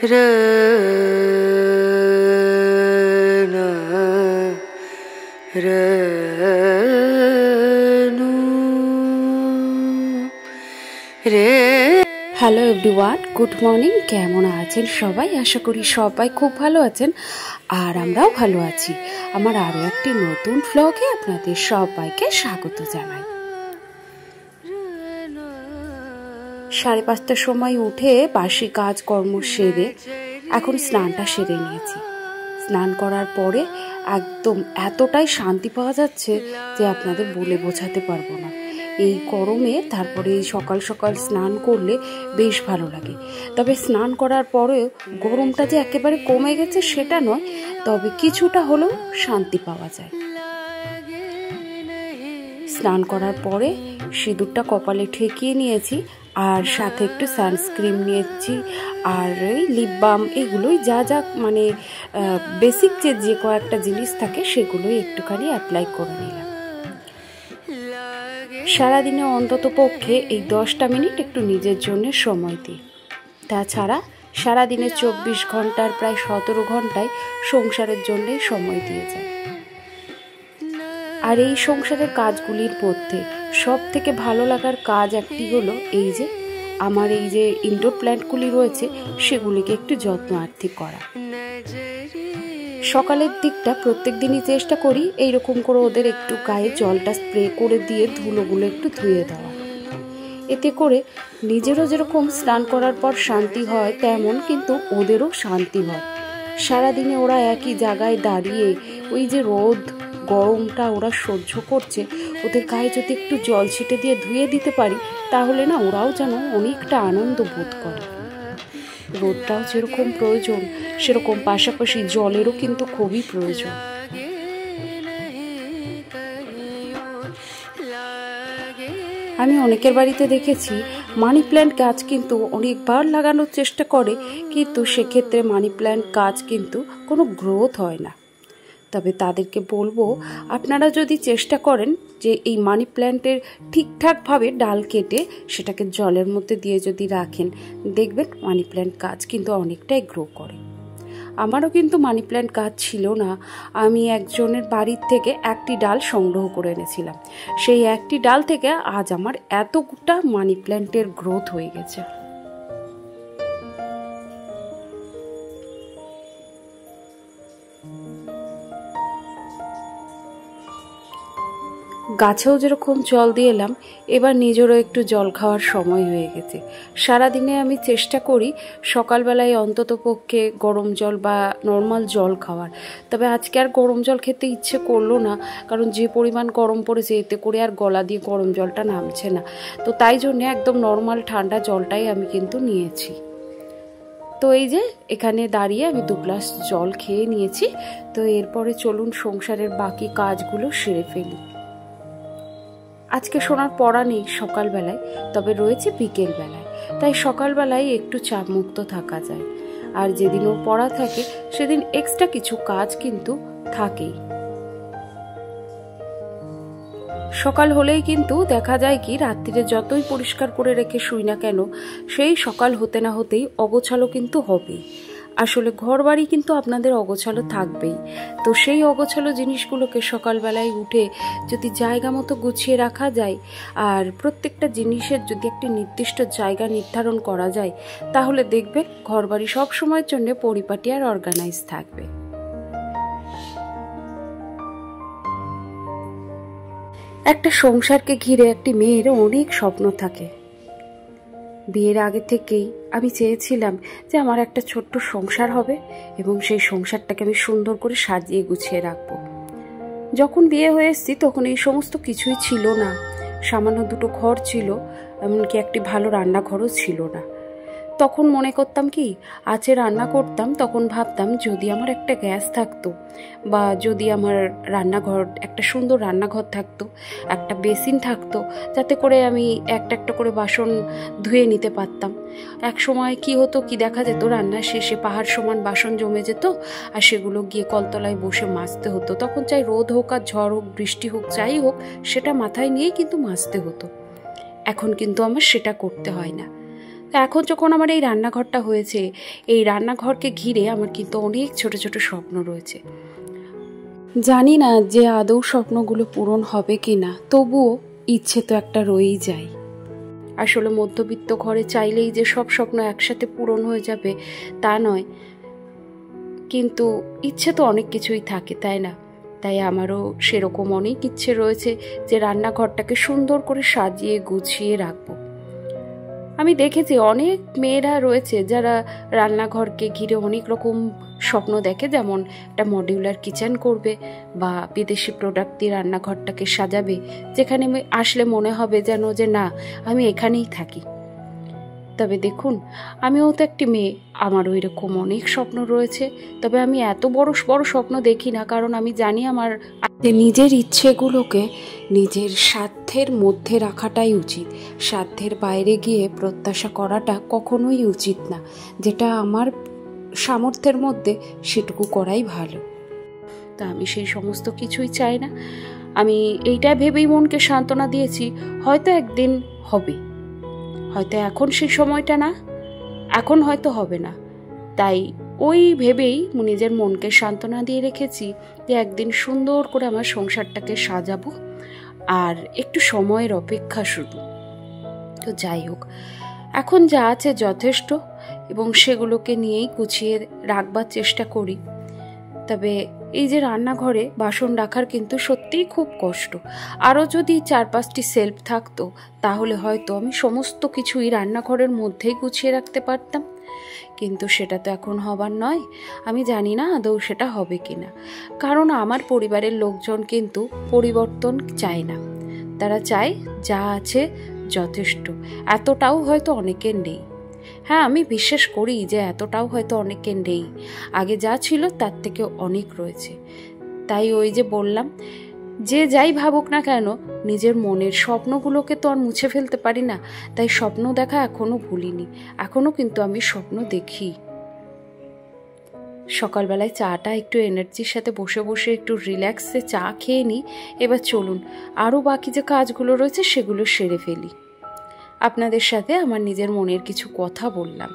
Rana Ranu Re hello everyone, good morning. কেমন আছেন সবাই? আশা করি সবাই খুব ভালো আছেন, আর আমরাও ভালো আছি। আমার আরও একটি নতুন ভ্লগে আপনাদের সবাইকে স্বাগত জানাই। 5:30টার সময় উঠে বাসি কাজকর্ম সেরে এখন স্নানটা সেরে নিয়েছি। স্নান করার পরে একদম এতটাই শান্তি পাওয়া যাচ্ছে যে আপনাদের বলে বোঝাতে পারবো না। এই গরমে তারপরে সকাল সকাল স্নান করলে বেশ ভালো লাগে। তবে স্নান করার পরেও গরমটা যে একেবারে কমে গেছে সেটা নয়, তবে কিছুটা হলেও শান্তি পাওয়া যায়। স্নান করার পরে সিঁদুরটা কপালে ঠেকিয়ে নিয়েছি, আর সাথে একটু সানস্ক্রিন নিয়েছি, আর এই লিপ বাম, এগুলোই যা যা মানে বেসিক যে কয়েকটা জিনিস থাকে সেগুলোই একটুখানি অ্যাপ্লাই করে নিলাম। সারাদিনে অন্তত পক্ষে এই 10টা মিনিট একটু নিজের জন্য সময় দিই। তাছাড়া সারাদিনে 24 ঘন্টার প্রায় 17 ঘন্টায় সংসারের জন্যই সময় দিয়ে যায়। আর এই সংসারের কাজগুলির মধ্যে সব থেকে ভালো লাগার কাজ একটি হলো এই যে আমার এই যে ইনডোর প্ল্যান্টগুলি রয়েছে সেগুলিকে একটু যত্ন আত্তি করা। সকালের দিকটা প্রত্যেক দিনই চেষ্টা করি এইরকম করে ওদের একটু গায়ে জলটা স্প্রে করে দিয়ে ধুলোগুলো একটু ধুয়ে দেওয়া। এতে করে নিজেরও যেরকম স্নান করার পর শান্তি হয়, তেমন কিন্তু ওদেরও শান্তি হয়। সারাদিনে ওরা একই জায়গায় দাঁড়িয়ে ওই যে রোদ গরমটা ওরা সহ্য করছে, ওদের গায়ে যদি একটু জল ছিটে দিয়ে ধুয়ে দিতে পারি তাহলে না ওরাও যেন অনেকটা আনন্দ বোধ করে। রোদটাও যেরকম প্রয়োজন সেরকম পাশাপাশি জলেরও কিন্তু খুবই প্রয়োজন। আমি অনেকের বাড়িতে দেখেছি মানি প্ল্যান্ট গাছ কিন্তু অনেকবার লাগানোর চেষ্টা করে, কিন্তু সেক্ষেত্রে মানি প্ল্যান্ট গাছ কিন্তু কোনো গ্রোথ হয় না। তবে তাদেরকে বলবো, আপনারা যদি চেষ্টা করেন যে এই মানি প্ল্যান্টের ঠিকঠাকভাবে ডাল কেটে সেটাকে জলের মধ্যে দিয়ে যদি রাখেন, দেখবেন মানি প্ল্যান্ট গাছ কিন্তু অনেকটাই গ্রো করে। আমারও কিন্তু মানি প্ল্যান্ট গাছ ছিল না। আমি একজনের বাড়ির থেকে একটি ডাল সংগ্রহ করে এনেছিলাম। সেই একটি ডাল থেকে আজ আমার এতটা মানি প্ল্যান্টের গ্রোথ হয়ে গেছে। গাছেও যেরকম জল দিয়ে এলাম, এবার নিজেরও একটু জল খাওয়ার সময় হয়ে গেছে। সারাদিনে আমি চেষ্টা করি সকালবেলায় অন্তত পক্ষে গরম জল বা নর্মাল জল খাওয়ার। তবে আজকে আর গরম জল খেতে ইচ্ছে করলো না, কারণ যে পরিমাণ গরম পড়েছে এতে করে আর গলা দিয়ে গরম জলটা নামছে না। তো তাই জন্যে একদম নর্মাল ঠান্ডা জলটাই আমি কিন্তু নিয়েছি। তো এই যে এখানে দাঁড়িয়ে আমি 2 গ্লাস জল খেয়ে নিয়েছি। তো এরপরে চলুন সংসারের বাকি কাজগুলো সেরে ফেলি। আজকে সোনার পড়া নেই সকালবেলায়, তবে রয়েছে বিকেলবেলায়, তাই সকালবেলায় একটু চাপমুক্ত থাকা যায়। আর যেদিন ওর পড়া থাকে সেদিন এক্সট্রা কিছু কাজ কিন্তু থাকেই। সকাল হলেই কিন্তু দেখা যায় কি রাত্রিরে যতই পরিষ্কার করে রেখে শুই না কেন, সেই সকাল হতে না হতেই অগোছালো কিন্তু হবেই। আসলে ঘর বাড়ি কিন্তু আপনাদের অগোছালো থাকবেই। তো সেই অগোছালো জিনিসগুলোকে সকালবেলায় উঠে যদি জায়গা মতো গুছিয়ে রাখা যায়, আর প্রত্যেকটা জিনিসের যদি একটি নির্দিষ্ট জায়গা নির্ধারণ করা যায়, তাহলে দেখবেন ঘর বাড়ি সব সময়ের জন্য পরিপাটি আর অর্গানাইজ থাকবে। একটা সংসারকে ঘিরে একটি মেয়ের অনেক স্বপ্ন থাকে। বিয়ের আগে থেকেই আমি চেয়েছিলাম যে আমার একটা ছোট্ট সংসার হবে এবং সেই সংসারটাকে আমি সুন্দর করে সাজিয়ে গুছিয়ে রাখবো। যখন বিয়ে হয়ে এসেছি তখন এই সমস্ত কিছুই ছিল না। সামান্য 2টো ঘর ছিল, এমনকি একটি ভালো রান্নাঘরও ছিল না। তখন মনে করতাম কি, আজকে রান্না করতাম তখন ভাবতাম যদি আমার একটা গ্যাস থাকতো, বা যদি আমার রান্নাঘর একটা সুন্দর রান্নাঘর থাকতো, একটা বেসিন থাকতো, যাতে করে আমি একটা একটা করে বাসন ধুয়ে নিতে পারতাম। এক সময় কি হতো কি দেখা যেত, রান্নার শেষে পাহাড় সমান বাসন জমে যেত, আর সেগুলো গিয়ে কলতলায় বসে মাজতে হতো। তখন চাই রোদ হোক আর ঝড় হোক বৃষ্টি হোক যাই হোক, সেটা মাথায় নিয়েই কিন্তু মাজতে হতো। এখন কিন্তু আমার সেটা করতে হয় না। এখন যখন আমার এই রান্নাঘরটা হয়েছে, এই রান্নাঘরকে ঘিরে আমার কিন্তু অনেক ছোট ছোট স্বপ্ন রয়েছে। জানি না যে আদৌ স্বপ্নগুলো পূরণ হবে কি না, তবুও ইচ্ছে তো একটা রয়েই যায়। আসলে মধ্যবিত্ত ঘরে চাইলেই যে সব স্বপ্ন একসাথে পূরণ হয়ে যাবে তা নয়, কিন্তু ইচ্ছে তো অনেক কিছুই থাকে, তাই না? তাই আমারও সেরকম অনেক ইচ্ছে রয়েছে যে রান্নাঘরটাকে সুন্দর করে সাজিয়ে গুছিয়ে রাখবো। আমি দেখেছি অনেক মেয়েরা রয়েছে যারা রান্নাঘরকে ঘিরে অনেক রকম স্বপ্ন দেখে, যেমন একটা মডিউলার কিচেন করবে বা বিদেশি প্রোডাক্ট দিয়ে রান্নাঘরটাকে সাজাবে, যেখানে আসলে মনে হবে যেন যে না, আমি এখানেই থাকি। তবে দেখুন, আমিও তো একটি মেয়ে, আমারও এরকম অনেক স্বপ্ন রয়েছে। তবে আমি এত বড় বড় স্বপ্ন দেখি না, কারণ আমি জানি আমার নিজের ইচ্ছেগুলোকে নিজের সাধ্যের মধ্যে রাখাটাই উচিত। সাধ্যের বাইরে গিয়ে প্রত্যাশা করাটা কখনোই উচিত না। যেটা আমার সামর্থ্যের মধ্যে সেটুকু করাই ভালো। তা আমি সেই সমস্ত কিছুই চাই না। আমি এইটা ভেবেই মনকে সান্ত্বনা দিয়েছি, হয়তো একদিন হবে, হয়তো এখন সেই সময়টা না, এখন হয়তো হবে না। তাই ওই ভেবেই নিজের মনকে সান্ত্বনা দিয়ে রেখেছি যে একদিন সুন্দর করে আমার সংসারটাকে সাজাবো, আর একটু সময়ের অপেক্ষা শুধু। তো যাই হোক, এখন যা আছে যথেষ্ট, এবং সেগুলোকে নিয়েই গুছিয়ে রাখবার চেষ্টা করি। তবে এই যে রান্নাঘরে বাসন রাখার কিন্তু সত্যিই খুব কষ্ট। আরও যদি 4-5টি সেলফ থাকতো তাহলে হয়তো আমি সমস্ত কিছুই রান্নাঘরের মধ্যেই গুছিয়ে রাখতে পারতাম, কিন্তু সেটা তো এখন হবার নয়। আমি জানি না আদৌ সেটা হবে কিনা, কারণ আমার পরিবারের লোকজন কিন্তু পরিবর্তন চায় না। তারা চায় যা আছে যথেষ্ট। এতটাও হয়তো অনেকের নেই। হ্যাঁ, আমি বিশ্বাস করি যে এতটাও হয়তো অনেকের নেই, আগে যা ছিল তার থেকে অনেক রয়েছে। তাই ওই যে বললাম, যে যাই ভাবুক না কেন, নিজের মনের স্বপ্নগুলোকে তো আর মুছে ফেলতে পারি না। তাই স্বপ্ন দেখা এখনো ভুলিনি, এখনো কিন্তু আমি স্বপ্ন দেখি। সকালবেলায় চাটা একটু এনার্জির সাথে বসে বসে একটু রিল্যাক্সে চা খেয়ে নিই। এবার চলুন আরও বাকি যে কাজগুলো রয়েছে সেগুলো সেরে ফেলি। আপনাদের সাথে আমার নিজের মনের কিছু কথা বললাম।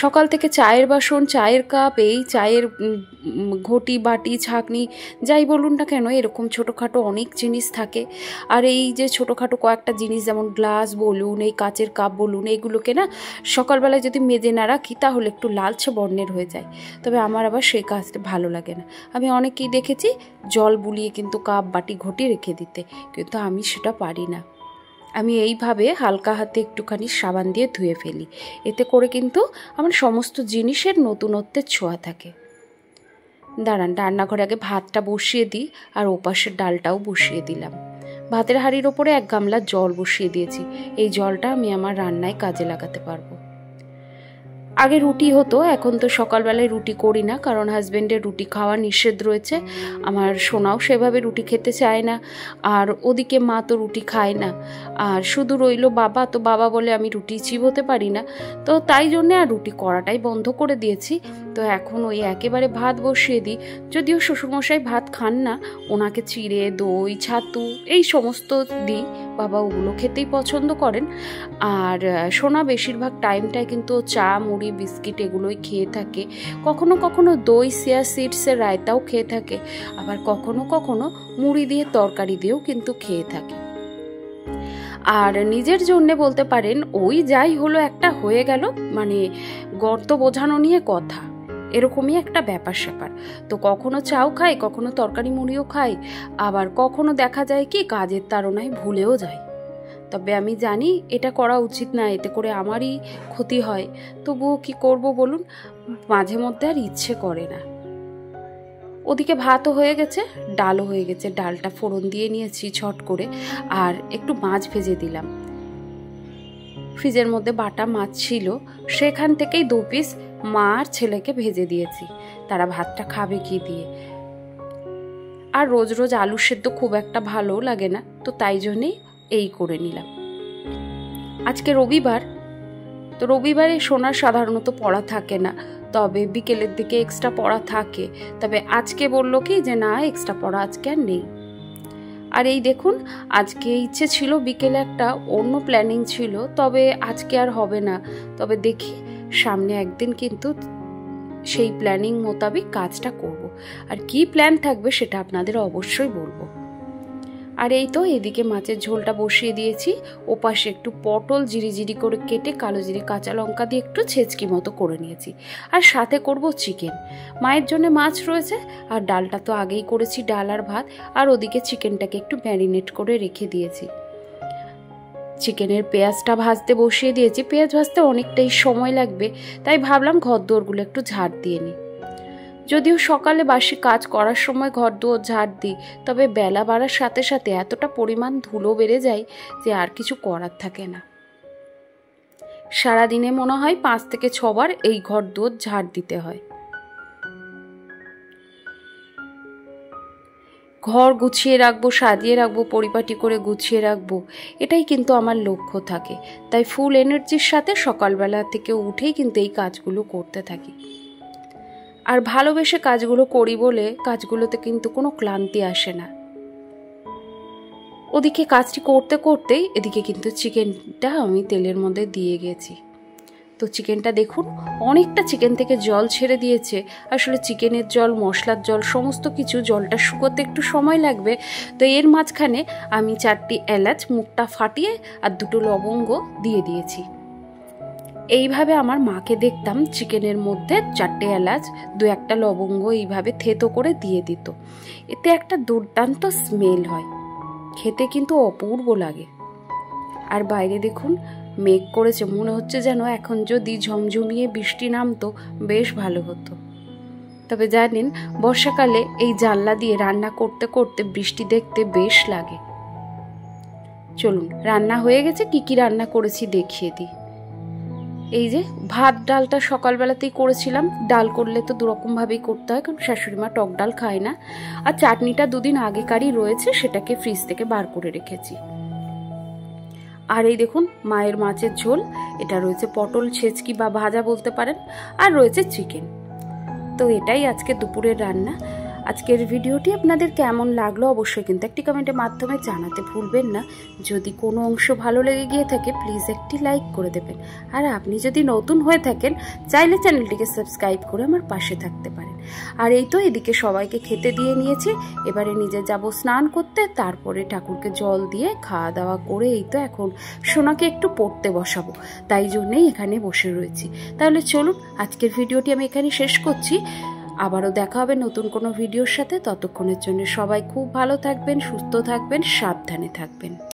সকাল থেকে চায়ের বাসন, চায়ের কাপ, এই চায়ের ঘটি, বাটি, ছাঁকনি, যাই বলুন না কেন, এরকম ছোটোখাটো অনেক জিনিস থাকে। আর এই যে ছোটোখাটো কয়েকটা জিনিস, যেমন গ্লাস বলুন, এই কাচের কাপ বলুন, এইগুলোকে না সকালবেলায় যদি মেজে না রাখি তাহলে একটু লালচে বর্ণের হয়ে যায়। তবে আমার আবার সেই কাজটা ভালো লাগে না। আমি অনেকেই দেখেছি জল বুলিয়ে কিন্তু কাপ, বাটি, ঘটি রেখে দিতে, কিন্তু আমি সেটা পারি না। আমি এইভাবে হালকা হাতে একটুখানি সাবান দিয়ে ধুয়ে ফেলি। এতে করে কিন্তু আমার সমস্ত জিনিসের নতুনত্বের ছোঁয়া থাকে। দাঁড়ান, রান্নাঘরে আগে ভাতটা বসিয়ে দিই, আর ওপাশের ডালটাও বসিয়ে দিলাম। ভাতের হাঁড়ির ওপরে 1 গামলা জল বসিয়ে দিয়েছি। এই জলটা আমি আমার রান্নায় কাজে লাগাতে পারবো। আগে রুটি হতো, এখন তো সকালবেলায় রুটি করি না, কারণ হাজব্যান্ডের রুটি খাওয়া নিষেধ রয়েছে। আমার সোনাও সেভাবে রুটি খেতে চায় না, আর ওদিকে মা তো রুটি খায় না। আর শুধু রইল বাবা, তো বাবা বলে আমি রুটি চিবোতে পারি না, তো তাই জন্যে আর রুটি করাটাই বন্ধ করে দিয়েছি। তো এখন ওই একেবারে ভাত বসিয়ে দিই। যদিও শ্বশুরমশাই ভাত খান না, ওনাকে চিড়ে, দই, ছাতু এই সমস্ত দিই, বাবা ওগুলো খেতেই পছন্দ করেন। আর সোনা বেশিরভাগ টাইমটায় কিন্তু চা, মুড়ি, বিস্কিট এগুলোই খেয়ে থাকে। কখনো কখনো দই, চিয়া সিডসের রায়তাও খেয়ে থাকে, আবার কখনো কখনো মুড়ি দিয়ে তরকারি দিয়েও কিন্তু খেয়ে থাকে। আর নিজের জন্য বলতে পারেন ওই যাই হলো একটা হয়ে গেল, মানে গর্ত বোঝানো নিয়ে কথা, এরকমই একটা ব্যাপার স্যাপার। তো কখনো চাও খাই, কখনো তরকারি মুড়িও খাই, আবার কখনো দেখা যায় কি কাজের তাড়নায় ভুলেও যায়। তবে আমি জানি এটা করা উচিত না, এতে করে আমারই ক্ষতি হয়। তবুও কি করব বলুন, মাঝে মধ্যে আর ইচ্ছে করে না। ওদিকে ভাতও হয়ে গেছে, ডালও হয়ে গেছে। ডালটা ফোড়ন দিয়ে নিয়েছি ছট করে, আর একটু মাছ ভেজে দিলাম। ফ্রিজের মধ্যে বাটা মাছ ছিল, সেখান থেকেই 2 পিস মা আর ছেলেকে ভেজে দিয়েছি। তারা ভাতটা খাবে কি দিয়ে? আর রোজ রোজ আলু সেদ্ধ খুব একটা ভালো লাগে না, তো তাই জন্যেই এই করে নিলাম। আজকে রবিবার, তো রবিবারে সোনার সাধারণত পড়া থাকে না, তবে বিকেলের দিকে এক্সট্রা পড়া থাকে। তবে আজকে বললো কি যে না, এক্সট্রা পড়া আজকে আর নেই। আর এই দেখুন, আজকে ইচ্ছে ছিল বিকেলে একটা অন্য প্ল্যানিং ছিল, তবে আজকে আর হবে না। তবে দেখি সামনে একদিন কিন্তু সেই প্ল্যানিং মোতাবেক কাজটা করব। আর কি প্ল্যান থাকবে সেটা আপনাদের অবশ্যই বলবো। আর এই তো এদিকে মাছের ঝোলটা বসিয়ে দিয়েছি। ওপাশে একটু পটল জিরি করে কেটে কালো জিরে কাঁচা লঙ্কা দিয়ে একটু ছেঁচকি মতো করে নিয়েছি। আর সাথে করব চিকেন। মায়ের জন্য মাছ রয়েছে, আর ডালটা তো আগেই করেছি, ডাল আর ভাত। আর ওদিকে চিকেনটাকে একটু ম্যারিনেট করে রেখে দিয়েছি। চিকেনের পেঁয়াজটা ভাজতে বসিয়ে দিয়েছি। পেঁয়াজ ভাজতে অনেকটাই সময় লাগবে, তাই ভাবলাম ঘর দুয়ারগুলো একটু ঝাড় দিয়ে নিই। যদিও সকালে বাসি কাজ করার সময় ঘর দুয়ার ঝাড় দিই, তবে বেলা বাড়ার সাথে সাথে এতটা পরিমাণ ধুলো বেড়ে যায় যে আর কিছু করার থাকে না। সারাদিনে মনে হয় 5 থেকে 6 বার এই ঘর দুয়ার ঝাড় দিতে হয়। ঘর গুছিয়ে রাখবো, সাজিয়ে রাখবো, পরিপাটি করে গুছিয়ে রাখবো, এটাই কিন্তু আমার লক্ষ্য থাকে। তাই ফুল এনার্জির সাথে সকালবেলা থেকে উঠেই কিন্তু এই কাজগুলো করতে থাকি। আর ভালোবেসে কাজগুলো করি বলে কাজগুলোতে কিন্তু কোনো ক্লান্তি আসে না। ওদিকে কাজটি করতে করতেই এদিকে কিন্তু চিকেনটা আমি তেলের মধ্যে দিয়ে গেছি। তো চিকেনটা দেখুন, অনেকটা চিকেন থেকে জল ছেড়ে দিয়েছে। আসলে চিকেনের জল, মশলার জল, সমস্ত কিছু, জলটা শুকোতে একটু সময় লাগবে। তো এর মাঝখানে আমি 4টি এলাচ মুখটা ফাটিয়ে আর 2টো লবঙ্গ দিয়ে দিয়েছি। এইভাবে আমার মাকে দেখতাম চিকেনের মধ্যে 4টে এলাচ, 2-1টা লবঙ্গ এইভাবে থেতো করে দিয়ে দিত। এতে একটা দুর্দান্ত স্মেল হয়, খেতে কিন্তু অপূর্ব লাগে। আর বাইরে দেখুন মেঘ করেছে, মনে হচ্ছে যেন এখন যদি ঝমঝমিয়ে বৃষ্টি নামতো বেশ ভালো হতো। তবে জানেন, বর্ষাকালে এই জানলা দিয়ে রান্না করতে করতে বৃষ্টি দেখতে বেশ লাগে। চলুন, রান্না হয়ে গেছে। কি কি রান্না করেছি দেখিয়ে দিই। এই যে ভাত ডালটা সকালবেলাতেই করেছিলাম। ডাল করলে তো দুরকমভাবেই করতে হয়, কারণ শাশুড়ি মা টক ডাল খায় না। আর চাটনিটা 2 দিন আগেকারই রয়েছে, সেটাকে ফ্রিজ থেকে বার করে রেখেছি। আর এই দেখুন মায়ের মাছের ঝোল, এটা রয়েছে পটল ছেচকি বা ভাজা বলতে পারেন, আর রয়েছে চিকেন। তো এটাই আজকে দুপুরের রান্না। আজকের ভিডিওটি আপনাদের কেমন লাগলো অবশ্যই কিন্তু একটি কমেন্টের মাধ্যমে জানাতে ভুলবেন না। যদি কোনো অংশ ভালো লেগে গিয়ে থাকে প্লিজ একটি লাইক করে দেবেন। আর আপনি যদি নতুন হয়ে থাকেন চাইলে চ্যানেলটিকে সাবস্ক্রাইব করে আমার পাশে থাকতে পারেন। আর এই তো এদিকে সবাইকে খেতে দিয়ে নিয়েছি। এবারে নিজে যাব স্নান করতে, তারপরে ঠাকুরকে জল দিয়ে খাওয়া দাওয়া করে এই তো এখন সোনাকে একটু পড়তে বসাবো, তাই জন্যেই এখানে বসে রয়েছি। তাহলে চলুন, আজকের ভিডিওটি আমি এখানে শেষ করছি। আবারও দেখা হবে নতুন কোনো ভিডিওর সাথে। ততক্ষণের জন্য সবাই খুব ভালো থাকবেন, সুস্থ থাকবেন, সাবধানে থাকবেন।